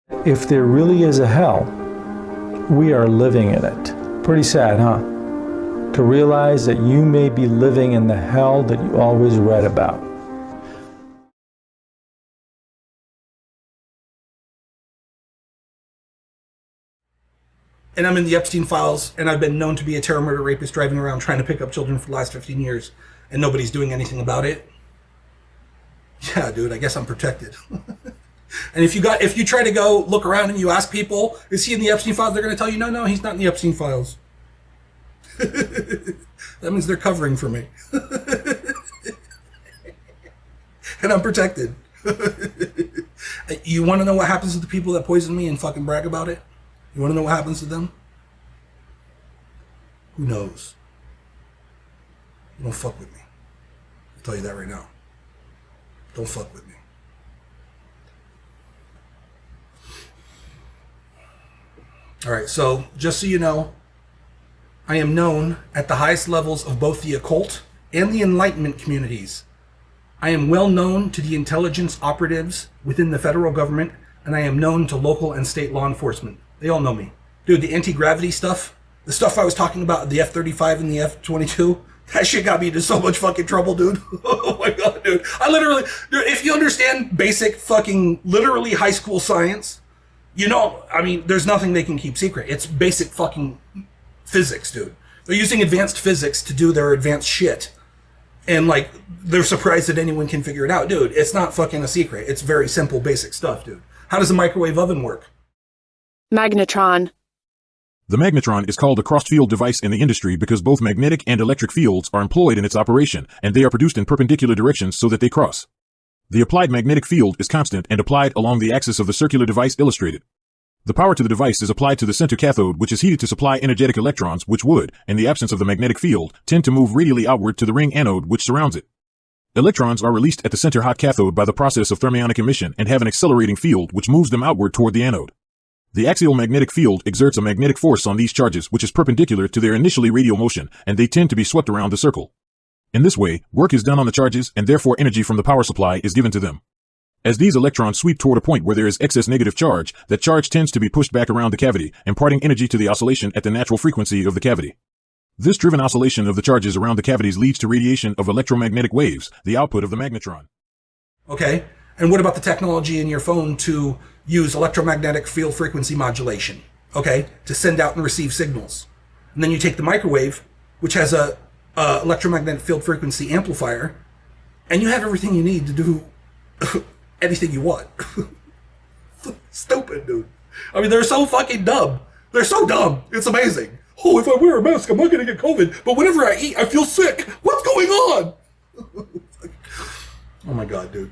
If there really is a hell, we are living in it. Pretty sad, huh? To realize that you may be living in the hell that you always read about. And I'm in the Epstein files, and I've been known to be a terror murder rapist driving around trying to pick up children for the last 15 years, and nobody's doing anything about it. Yeah, dude, I guess I'm protected. And if you try to go look around and you ask people, is he in the Epstein files? They're going to tell you, no, he's not in the Epstein files. That means they're covering for me. And I'm protected. You want to know what happens to the people that poison me and fucking brag about it? You want to know what happens to them? Who knows? You don't fuck with me. I'll tell you that right now. Don't fuck with me. Alright, so just so you know, I am known at the highest levels of both the occult and the enlightenment communities. I am well known to the intelligence operatives within the federal government, and I am known to local and state law enforcement. They all know me. Dude, the anti-gravity stuff, the stuff I was talking about, the F-35 and the F-22, that shit got me into so much fucking trouble, dude. Oh my god, dude. Dude, if you understand basic fucking, literally high school science, you know, I mean, there's nothing they can keep secret. It's basic fucking physics, dude. They're using advanced physics to do their advanced shit. And, like, they're surprised that anyone can figure it out. Dude, it's not fucking a secret. It's very simple, basic stuff, dude. How does a microwave oven work? Magnetron. The magnetron is called a crossed-field device in the industry because both magnetic and electric fields are employed in its operation, and they are produced in perpendicular directions so that they cross. The applied magnetic field is constant and applied along the axis of the circular device illustrated. The power to the device is applied to the center cathode, which is heated to supply energetic electrons, which would, in the absence of the magnetic field, tend to move radially outward to the ring anode which surrounds it. Electrons are released at the center hot cathode by the process of thermionic emission and have an accelerating field which moves them outward toward the anode. The axial magnetic field exerts a magnetic force on these charges which is perpendicular to their initially radial motion, and they tend to be swept around the circle. In this way, work is done on the charges, and therefore energy from the power supply is given to them. As these electrons sweep toward a point where there is excess negative charge, that charge tends to be pushed back around the cavity, imparting energy to the oscillation at the natural frequency of the cavity. This driven oscillation of the charges around the cavities leads to radiation of electromagnetic waves, the output of the magnetron. Okay, and what about the technology in your phone to use electromagnetic field frequency modulation, okay, to send out and receive signals? And then you take the microwave, which has a electromagnetic field frequency amplifier, and you have everything you need to do anything you want. Stupid, dude. I mean, they're so fucking dumb. They're so dumb. It's amazing. Oh, if I wear a mask, I'm not going to get COVID, but whenever I eat, I feel sick. What's going on? Oh my god, dude.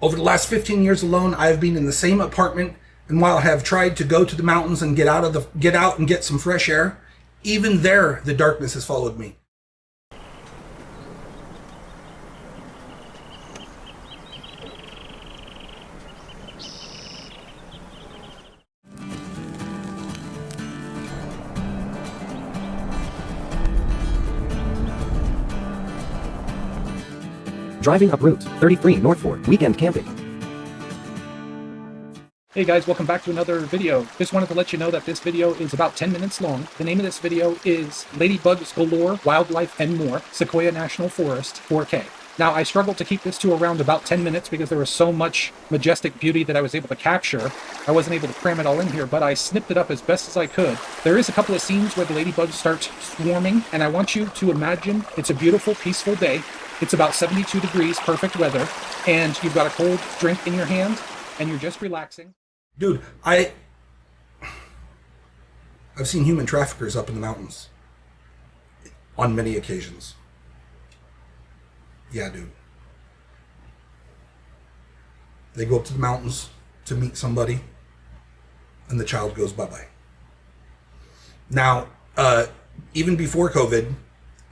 Over the last 15 years alone, I have been in the same apartment, and while I have tried to go to the mountains and get out and get some fresh air, even there, the darkness has followed me. Driving up Route 33 north for weekend camping. Hey guys, welcome back to another video. Just wanted to let you know that this video is about 10 minutes long. The name of this video is Ladybugs Galore, Wildlife and More, Sequoia National Forest 4K. Now, I struggled to keep this to around about 10 minutes because there was so much majestic beauty that I was able to capture. I wasn't able to cram it all in here, but I snipped it up as best as I could. There is a couple of scenes where the ladybugs start swarming, and I want you to imagine it's a beautiful, peaceful day. It's about 72 degrees, perfect weather, and you've got a cold drink in your hand, and you're just relaxing. Dude, I've seen human traffickers up in the mountains on many occasions. Yeah, dude. They go up to the mountains to meet somebody, and the child goes bye-bye. Now, even before COVID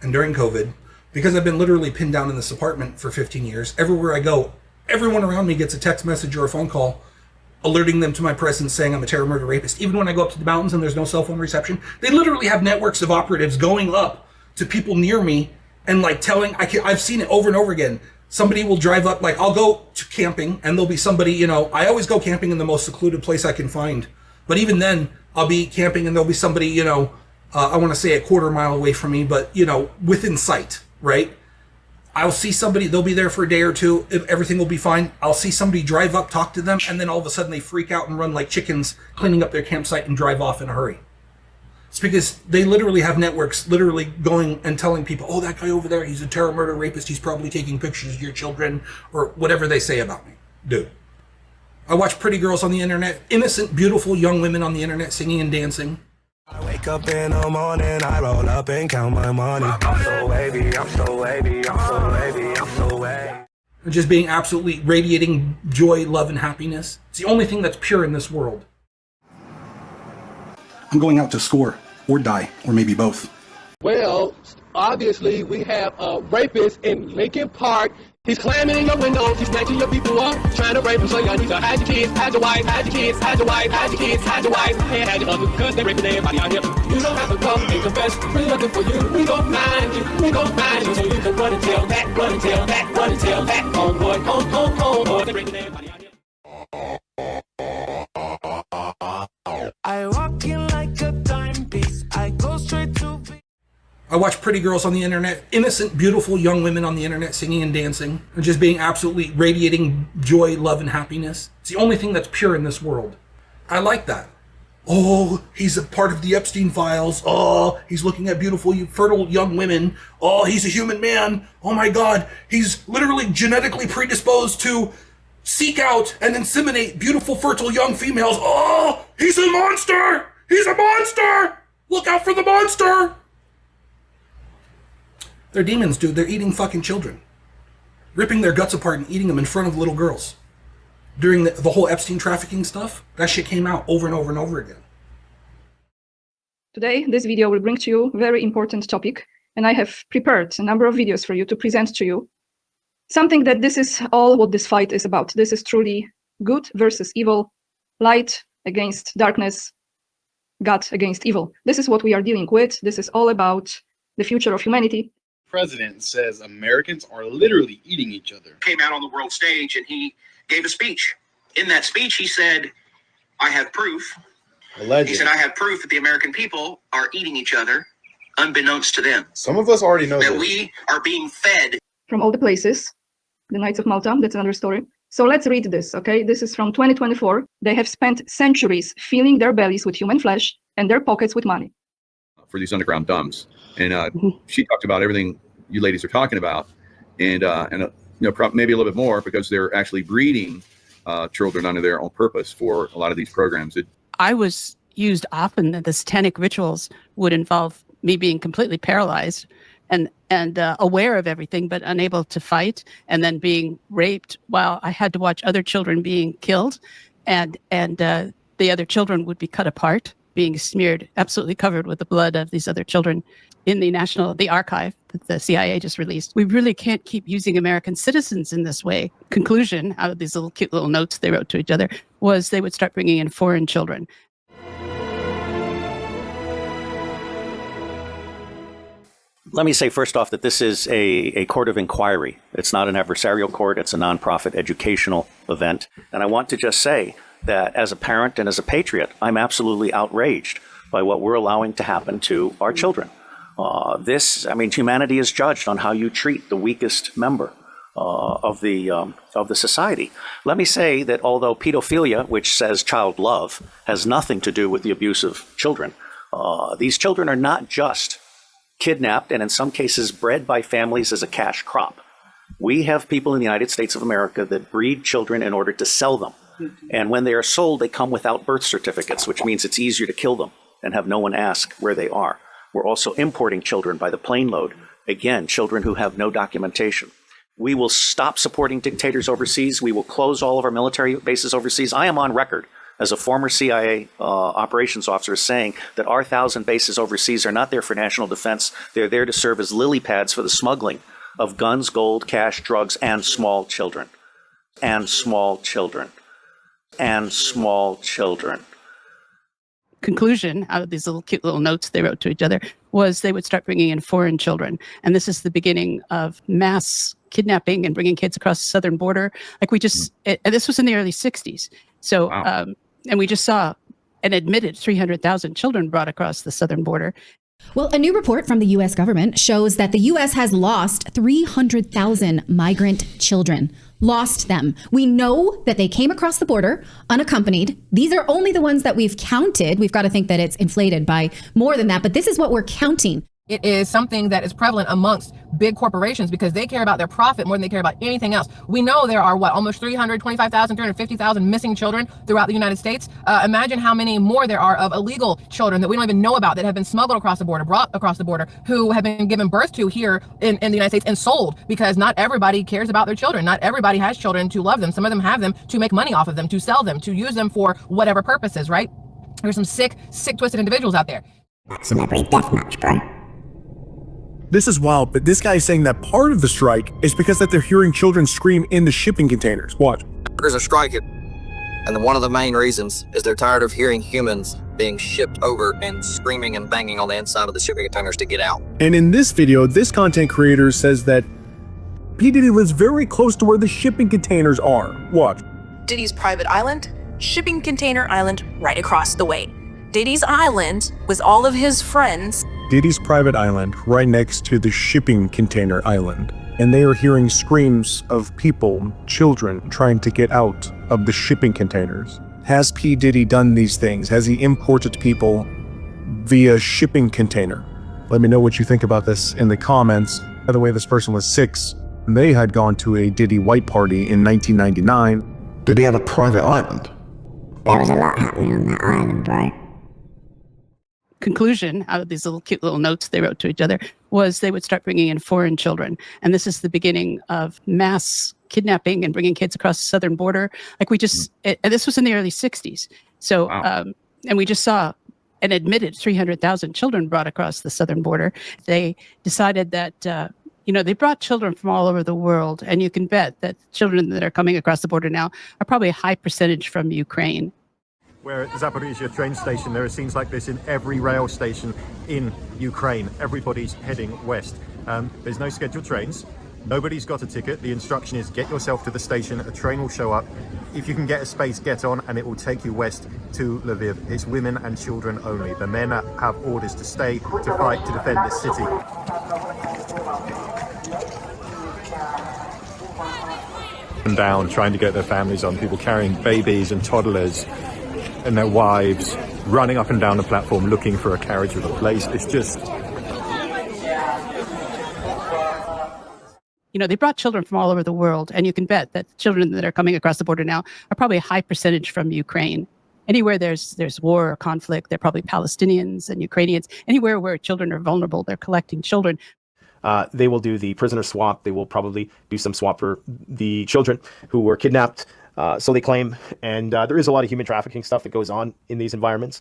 and during COVID, because I've been literally pinned down in this apartment for 15 years, everywhere I go, everyone around me gets a text message or a phone call alerting them to my presence, saying I'm a terror murder rapist. Even when I go up to the mountains and there's no cell phone reception, they literally have networks of operatives going up to people near me and like telling, I've seen it over and over again, somebody will drive up, like I'll go to camping and there'll be somebody, you know, I always go camping in the most secluded place I can find. But even then I'll be camping and there'll be somebody, you know, I want to say a quarter mile away from me, but you know, within sight, right? I'll see somebody, they'll be there for a day or two, everything will be fine. I'll see somebody drive up, talk to them, and then all of a sudden they freak out and run like chickens, cleaning up their campsite and drive off in a hurry. It's because they literally have networks literally going and telling people, oh, that guy over there, he's a terror murder rapist, he's probably taking pictures of your children, or whatever they say about me. Dude. I watch pretty girls on the internet, innocent, beautiful young women on the internet singing and dancing. I wake up in the morning, I roll up and count my money. I'm so wavy, I'm so wavy, I'm so wavy, I'm so wavy. And just being absolutely radiating joy, love, and happiness. It's the only thing that's pure in this world. I'm going out to score, or die, or maybe both. Well, obviously we have a rapist in Lincoln Park. He's climbing in your windows, he's snatching your people up, trying to rape them. So y'all need to hide your kids, hide your wife, hide your kids, hide your wife, hide your kids, hide your wife, and hide your husband, because they're raping everybody out here. You don't have to come and confess, we're looking for you. We don't mind you, we don't mind you. So you can run and tell that, run and tell that, run and tell that. Oh boy, oh boy, they're raping everybody out here. I walk in like a timepiece, I go straight to... I watch pretty girls on the internet, innocent, beautiful young women on the internet singing and dancing, and just being absolutely radiating joy, love, and happiness. It's the only thing that's pure in this world. I like that. Oh, he's a part of the Epstein files. Oh, he's looking at beautiful, fertile young women. Oh, he's a human man. Oh my God, he's literally genetically predisposed to seek out and inseminate beautiful, fertile young females. Oh, he's a monster. He's a monster. Look out for the monster. They're demons, dude. They're eating fucking children. Ripping their guts apart and eating them in front of little girls. During the whole Epstein trafficking stuff, that shit came out over and over and over again. Today, this video will bring to you a very important topic, and I have prepared a number of videos for you to present to you. Something that this is all what this fight is about. This is truly good versus evil, light against darkness, God against evil. This is what we are dealing with. This is all about the future of humanity. President says Americans are literally eating each other. Came out on the world stage and he gave a speech. In that speech, he said, I have proof. Alleged. He said, I have proof that the American people are eating each other, unbeknownst to them. Some of us already know that this. We are being fed. From all the places, the Knights of Malta, that's another story. So let's read this, okay? This is from 2024. They have spent centuries filling their bellies with human flesh and their pockets with money. For these underground dumps. And she talked about everything you ladies are talking about, and you know, maybe a little bit more, because they're actually breeding children under their own purpose for a lot of these programs. I was used often that the satanic rituals would involve me being completely paralyzed and aware of everything, but unable to fight, and then being raped while I had to watch other children being killed, and the other children would be cut apart, being smeared, absolutely covered with the blood of these other children. In the archive that the CIA just released, we really can't keep using American citizens in this way. Conclusion out of these little cute little notes they wrote to each other was they would start bringing in foreign children. Let me say first off that this is a court of inquiry. It's not an adversarial court. It's a nonprofit educational event. And I want to just say that as a parent and as a patriot, I'm absolutely outraged by what we're allowing to happen to our children. Humanity is judged on how you treat the weakest member of the society. Let me say that although pedophilia, which says child love, has nothing to do with the abuse of children, these children are not just kidnapped and in some cases bred by families as a cash crop. We have people in the United States of America that breed children in order to sell them. And when they are sold, they come without birth certificates, which means it's easier to kill them and have no one ask where they are. We're also importing children by the plane load. Again, children who have no documentation. We will stop supporting dictators overseas. We will close all of our military bases overseas. I am on record as a former CIA operations officer saying that our 1,000 bases overseas are not there for national defense. They're there to serve as lily pads for the smuggling of guns, gold, cash, drugs, and small children. And small children. And small children. Conclusion out of these little cute little notes they wrote to each other was they would start bringing in foreign children. And this is the beginning of mass kidnapping and bringing kids across the southern border. Like and this was in the early 60s. So, and we just saw an admitted 300,000 children brought across the southern border. Well, a new report from the U.S. government shows that the U.S. has lost 300,000 migrant children. Lost them. We know that they came across the border unaccompanied. These are only the ones that we've counted. We've got to think that it's inflated by more than that, but this is what we're counting. It is something that is prevalent amongst big corporations because they care about their profit more than they care about anything else. We know there are, almost 325,000, 350,000 missing children throughout the United States. Imagine how many more there are of illegal children that we don't even know about that have been smuggled across the border, brought across the border, who have been given birth to here in the United States and sold because not everybody cares about their children. Not everybody has children to love them. Some of them have them to make money off of them, to sell them, to use them for whatever purposes, right? There's some sick, twisted individuals out there. Celebrity deathmatch, bro. This is wild, but this guy is saying that part of the strike is because that they're hearing children scream in the shipping containers. Watch. Workers are striking, and one of the main reasons is they're tired of hearing humans being shipped over and screaming and banging on the inside of the shipping containers to get out. And in this video, this content creator says that P. Diddy lives very close to where the shipping containers are. Watch. Diddy's private island, shipping container island right across the way. Diddy's island with all of his friends. Diddy's private island right next to the shipping container island. And they are hearing screams of people, children, trying to get out of the shipping containers. Has P. Diddy done these things? Has he imported people via shipping container? Let me know what you think about this in the comments. By the way, this person was 6. They had gone to a Diddy white party in 1999. Did he have a private island? There was a lot happening on that island, bro. Conclusion out of these cute little notes they wrote to each other was they would start bringing in foreign children. And this is the beginning of mass kidnapping and bringing kids across the southern border. Like and this was in the early 60s. So, and we just saw an admitted 300,000 children brought across the southern border. They decided that, they brought children from all over the world. And you can bet that children that are coming across the border now are probably a high percentage from Ukraine. Where at the Zaporizhzhia train station, there are scenes like this in every rail station in Ukraine. Everybody's heading west. There's no scheduled trains. Nobody's got a ticket. The instruction is get yourself to the station. A train will show up. If you can get a space, get on, and it will take you west to Lviv. It's women and children only. The men have orders to stay, to fight, to defend this city. And down, trying to get their families on. People carrying babies and toddlers and their wives running up and down the platform looking for a carriage with a place. It's just... They brought children from all over the world, and you can bet that children that are coming across the border now are probably a high percentage from Ukraine. Anywhere there's war or conflict, they're probably Palestinians and Ukrainians. Anywhere where children are vulnerable, they're collecting children. They will do the prisoner swap. They will probably do some swap for the children who were kidnapped. So they claim, and there is a lot of human trafficking stuff that goes on in these environments.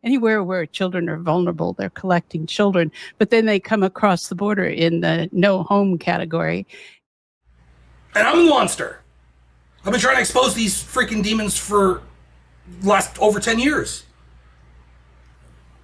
Anywhere where children are vulnerable, they're collecting children, but then they come across the border in the no home category. And I'm the monster. I've been trying to expose these freaking demons for last over 10 years.